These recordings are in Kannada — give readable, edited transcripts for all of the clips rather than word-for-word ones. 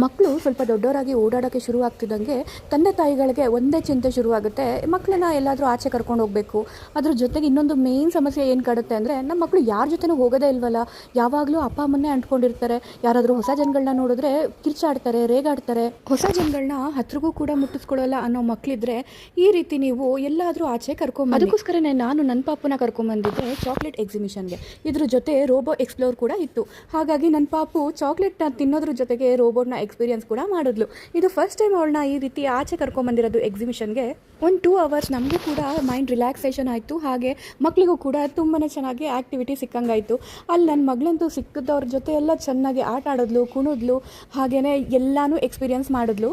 ಮಕ್ಕಳು ಸ್ವಲ್ಪ ದೊಡ್ಡವರಾಗಿ ಓಡಾಡೋಕ್ಕೆ ಶುರು ಆಗ್ತಿದ್ದಂಗೆ ತಂದೆ ತಾಯಿಗಳಿಗೆ ಒಂದೇ ಚಿಂತೆ ಶುರುವಾಗುತ್ತೆ, ಮಕ್ಕಳನ್ನ ಎಲ್ಲಾದರೂ ಆಚೆ ಕರ್ಕೊಂಡು ಹೋಗಬೇಕು. ಅದ್ರ ಜೊತೆಗೆ ಇನ್ನೊಂದು ಮೇನ್ ಸಮಸ್ಯೆ ಏನು ಕಾಡುತ್ತೆ ಅಂದರೆ, ನಮ್ಮ ಮಕ್ಕಳು ಯಾರ ಜೊತೆನೂ ಹೋಗೋದೇ ಇಲ್ವಲ್ಲ, ಯಾವಾಗಲೂ ಅಪ್ಪ ಅಮ್ಮನ್ನೇ ಅಂಟ್ಕೊಂಡಿರ್ತಾರೆ. ಯಾರಾದರೂ ಹೊಸ ಜನಗಳನ್ನ ನೋಡಿದ್ರೆ ಕಿರ್ಚಾಡ್ತಾರೆ, ರೇಗಾಡ್ತಾರೆ. ಹೊಸ ಜನಗಳನ್ನ ಹತ್ರಗೂ ಕೂಡ ಮುಟ್ಟಿಸ್ಕೊಳ್ಳಲ್ಲ ಅನ್ನೋ ಮಕ್ಕಳಿದ್ರೆ ಈ ರೀತಿ ನೀವು ಎಲ್ಲಾದರೂ ಆಚೆ ಕರ್ಕೊಂಬ. ಅದಕ್ಕೋಸ್ಕರನೇ ನಾನು ನನ್ನ ಪಾಪುನ ಕರ್ಕೊಂಬಂದಿದ್ದೆ ಚಾಕ್ಲೇಟ್ ಎಕ್ಸಿಬಿಷನ್ಗೆ. ಇದ್ರ ಜೊತೆ ರೋಬೋ ಎಕ್ಸ್ಪ್ಲೋರ್ ಕೂಡ ಇತ್ತು. ಹಾಗಾಗಿ ನನ್ನ ಪಾಪು ಚಾಕ್ಲೇಟ್ನ ತಿನ್ನೋದ್ರ ಜೊತೆಗೆ ರೋಬೋಟ್ನ ಎಕ್ಸ್ಪೀರಿಯನ್ಸ್ ಕೂಡ ಮಾಡಿದ್ಲು. ಇದು ಫಸ್ಟ್ ಟೈಮ್ ಅವಳನ್ನ ಈ ರೀತಿ ಆಚೆ ಕರ್ಕೊಂಬಂದಿರೋದು ಎಕ್ಸಿಬಿಷನ್ಗೆ. 1-2 ಅವರ್ಸ್ ನಮಗೂ ಕೂಡ ಮೈಂಡ್ ರಿಲ್ಯಾಕ್ಸೇಷನ್ ಆಯಿತು, ಹಾಗೆ ಮಕ್ಕಳಿಗೂ ಕೂಡ ತುಂಬಾ ಚೆನ್ನಾಗಿ ಆ್ಯಕ್ಟಿವಿಟಿ ಸಿಕ್ಕಂಗಾಯಿತು. ಅಲ್ಲಿ ನನ್ನ ಮಗಳಂತೂ ಸಿಕ್ಕಿದ್ದವ್ರ ಜೊತೆ ಎಲ್ಲ ಚೆನ್ನಾಗಿ ಆಟ ಆಡಿದ್ಲು, ಕುಣಿದ್ಲು, ಹಾಗೆಯೇ ಎಲ್ಲನೂ ಎಕ್ಸ್ಪೀರಿಯನ್ಸ್ ಮಾಡಿದ್ಲು.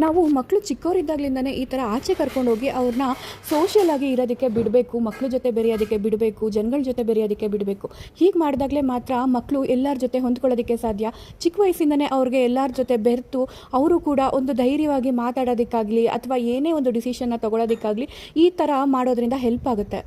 ನಾವು ಮಕ್ಕಳು ಚಿಕ್ಕವರಿದ್ದಾಗಲಿಂದನೇ ಈ ಥರ ಆಚೆ ಕರ್ಕೊಂಡೋಗಿ ಅವ್ರನ್ನ ಸೋಷಿಯಲ್ ಆಗಿ ಇರೋದಕ್ಕೆ ಬಿಡಬೇಕು, ಮಕ್ಕಳ ಜೊತೆ ಬೆರೆಯೋದಕ್ಕೆ ಬಿಡಬೇಕು, ಜನಗಳ ಜೊತೆ ಬೆರೆಯೋದಕ್ಕೆ ಬಿಡಬೇಕು. ಹೀಗೆ ಮಾಡಿದಾಗಲೇ ಮಾತ್ರ ಮಕ್ಕಳು ಎಲ್ಲರ ಜೊತೆ ಹೊಂದ್ಕೊಳ್ಳೋದಕ್ಕೆ ಸಾಧ್ಯ. ಚಿಕ್ಕ ವಯಸ್ಸಿಂದನೇ ಅವ್ರಿಗೆ ಎಲ್ಲರ ಜೊತೆ ಬೆರೆತು ಅವರು ಕೂಡ ಒಂದು ಧೈರ್ಯವಾಗಿ ಮಾತಾಡೋದಕ್ಕಾಗಲಿ ಅಥವಾ ಏನೇ ಒಂದು ಡಿಸಿಷನ್ನ ತೊಗೊಳೋದಕ್ಕಾಗಲಿ ಈ ಥರ ಮಾಡೋದ್ರಿಂದ ಹೆಲ್ಪ್ ಆಗುತ್ತೆ.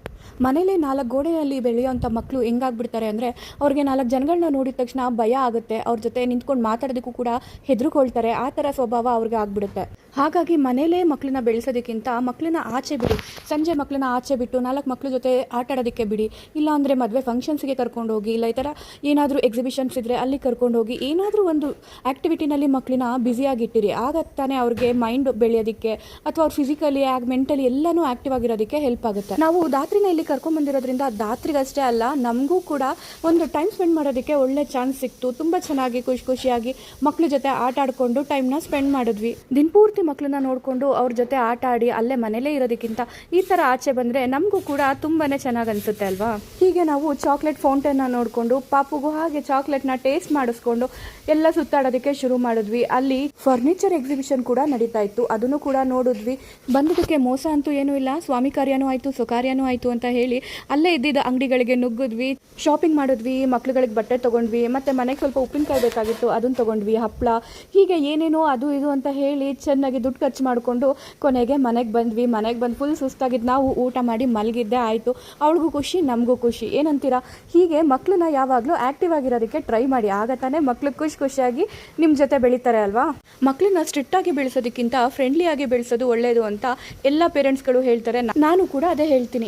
ಮನೇಲೇ 4 ಗೋಡೆಯಲ್ಲಿ ಬೆಳೆಯೋಂಥ ಮಕ್ಕಳು ಹೆಂಗಾಗ್ಬಿಡ್ತಾರೆ ಅಂದರೆ, ಅವ್ರಿಗೆ 4 ಜನಗಳನ್ನ ನೋಡಿದ ತಕ್ಷಣ ಭಯ ಆಗುತ್ತೆ, ಅವ್ರ ಜೊತೆ ನಿಂತ್ಕೊಂಡು ಮಾತಾಡೋದಕ್ಕೂ ಕೂಡ ಹೆದರ್ಕೊಳ್ತಾರೆ. ಆ ಥರ ಸ್ವಭಾವ ಅವ್ರಿಗೆ ಆಗ್ಬಿಡುತ್ತೆ. ಹಾಗಾಗಿ ಮನೇಲೇ ಮಕ್ಕಳನ್ನ ಬೆಳೆಸೋದಕ್ಕಿಂತ ಮಕ್ಕಳನ್ನ ಆಚೆ ಬಿಡಿ. ಸಂಜೆ ಮಕ್ಕಳನ್ನ ಆಚೆ ಬಿಟ್ಟು 4 ಮಕ್ಕಳ ಜೊತೆ ಆಟ ಆಡೋದಕ್ಕೆ ಬಿಡಿ. ಇಲ್ಲಾಂದರೆ ಮದುವೆ ಫಂಕ್ಷನ್ಸ್ಗೆ ಕರ್ಕೊಂಡೋಗಿ, ಇಲ್ಲ ಈ ಥರ ಏನಾದರೂ ಎಕ್ಸಿಬಿಷನ್ಸ್ ಇದ್ದರೆ ಅಲ್ಲಿ ಕರ್ಕೊಂಡೋಗಿ ಏನಾದರೂ ಒಂದು ಆ್ಯಕ್ಟಿವಿಟಿನಲ್ಲಿ ಮಕ್ಕಳನ್ನ ಬ್ಯುಸಿಯಾಗಿಟ್ಟಿರಿ. ಆಗ ತಾನೇ ಅವ್ರಿಗೆ ಮೈಂಡ್ ಬೆಳೆಯೋದಕ್ಕೆ ಅಥವಾ ಅವ್ರು ಫಿಸಿಕಲಿ ಮೆಂಟಲಿ ಎಲ್ಲನೂ ಆ್ಯಕ್ಟಿವ್ ಆಗಿರೋದಕ್ಕೆ ಹೆಲ್ಪ್ ಆಗುತ್ತೆ. ನಾವು ದಾತ್ರಿನ ಇಲ್ಲಿ ಕರ್ಕೊಂಡ್ಬಂದಿರೋದ್ರಿಂದ ದಾತ್ರಿಗಷ್ಟೇ ಅಲ್ಲ, ನಮಗೂ ಕೂಡ ಒಂದು ಟೈಮ್ ಸ್ಪೆಂಡ್ ಮಾಡೋದಕ್ಕೆ ಒಳ್ಳೆ ಚಾನ್ಸ್ ಸಿಕ್ತು. ತುಂಬ ಚೆನ್ನಾಗಿ ಖುಷಿಯಾಗಿ ಮಕ್ಕಳ ಜೊತೆ ಆಟ ಆಡಿಕೊಂಡು ಟೈಮ್ನ ಸ್ಪೆಂಡ್ ಮಾಡಿದ್ವಿ. ದಿನಪೂರ್ತಿ ಮಕ್ಕಳನ್ನ ನೋಡಿಕೊಂಡು ಅವ್ರ ಜೊತೆ ಆಟ ಆಡಿ ಅಲ್ಲೇ ಮನೇಲೇ ಇರೋದಕ್ಕಿಂತ ಈ ಥರ ಆಚೆ ಬಂದರೆ ನಮಗೂ ಕೂಡ ತುಂಬಾ ಚೆನ್ನಾಗಿ ಅನಿಸುತ್ತೆ ಅಲ್ವಾ. ಹೀಗೆ ನಾವು ಚಾಕ್ಲೇಟ್ ಫೌಂಟೇನ್ನ ನೋಡಿಕೊಂಡು ಪಾಪುಗೂ ಹಾಗೆ ಚಾಕ್ಲೇಟ್ನ ಟೇಸ್ಟ್ ಮಾಡಿಸ್ಕೊಂಡು ಎಲ್ಲ ಸುತ್ತಾಡೋದಕ್ಕೆ ಶುರು ಮಾಡಿದ್ವಿ. ಅಲ್ಲಿ ಫರ್ನಿಚರ್ ಎಕ್ಸಿಬಿಷನ್ ಕೂಡ ನಡೀತಾ ಇತ್ತು, ಅದನ್ನು ಕೂಡ ನೋಡಿದ್ವಿ. ಬಂದಿದ್ದಕ್ಕೆ ಮೋಸ ಅಂತೂ ಏನೂ ಇಲ್ಲ, ಸ್ವಾಮಿ ಕಾರ್ಯನೂ ಆಯಿತು ಸ್ವಕಾರ್ಯನೂ ಆಯಿತು ಅಂತ ಹೇಳಿ ಅಲ್ಲೇ ಇದ್ದಿದ್ದ ಅಂಗಡಿಗಳಿಗೆ ನುಗ್ಗಿದ್ವಿ, ಶಾಪಿಂಗ್ ಮಾಡಿದ್ವಿ, ಮಕ್ಳುಗಳಿಗೆ ಬಟ್ಟೆ ತೊಗೊಂಡ್ವಿ, ಮತ್ತು ಮನೆಗೆ ಸ್ವಲ್ಪ ಉಪ್ಪಿನಕಾಯಿ ಬೇಕಾಗಿತ್ತು ಅದನ್ನು ತೊಗೊಂಡ್ವಿ, ಹಪ್ಪಳ, ಹೀಗೆ ಏನೇನೋ ಅದು ಇದು ಅಂತ ಹೇಳಿ ಚೆನ್ನಾಗಿ ದುಡ್ಡು ಖರ್ಚು ಮಾಡಿಕೊಂಡು ಕೊನೆಗೆ ಮನೆಗೆ ಬಂದ್ವಿ. ಮನೆಗೆ ಬಂದು ಫುಲ್ ಸುಸ್ತಾಗಿದ್ದು ನಾವು ಊಟ ಮಾಡಿ ಮಲಗಿದ್ದೇ ಆಯಿತು. ಅವಳಿಗೂ ಖುಷಿ, ನಮಗೂ ಖುಷಿ. ಏನಂತೀರಾ? ಹೀಗೆ ಮಕ್ಕಳನ್ನ ಯಾವಾಗಲೂ ಆ್ಯಕ್ಟಿವ್ ಆಗಿರೋದಕ್ಕೆ ಟ್ರೈ ಮಾಡಿ, ಆಗ ತಾನೇ ಮಕ್ಕಳು ಖುಷಿಯಾಗಿ ನಿಮ್ಮ ಜೊತೆ ಬೆಳೀತಾರೆ ಅಲ್ವಾ. ಮಕ್ಕಳನ್ನ ಸ್ಟ್ರಿಕ್ಟಾಗಿ ಬೆಳೆಸೋದಕ್ಕಿಂತ ಫ್ರೆಂಡ್ಲಿಯಾಗಿ ಬೆಳೆಸೋದು ಒಳ್ಳೆಯದು ಅಂತ ಎಲ್ಲ ಪೇರೆಂಟ್ಸ್ಗಳು ಹೇಳ್ತಾರೆ. ನಾನು ಕೂಡ ಅದೇ ಹೇಳ್ತೀನಿ.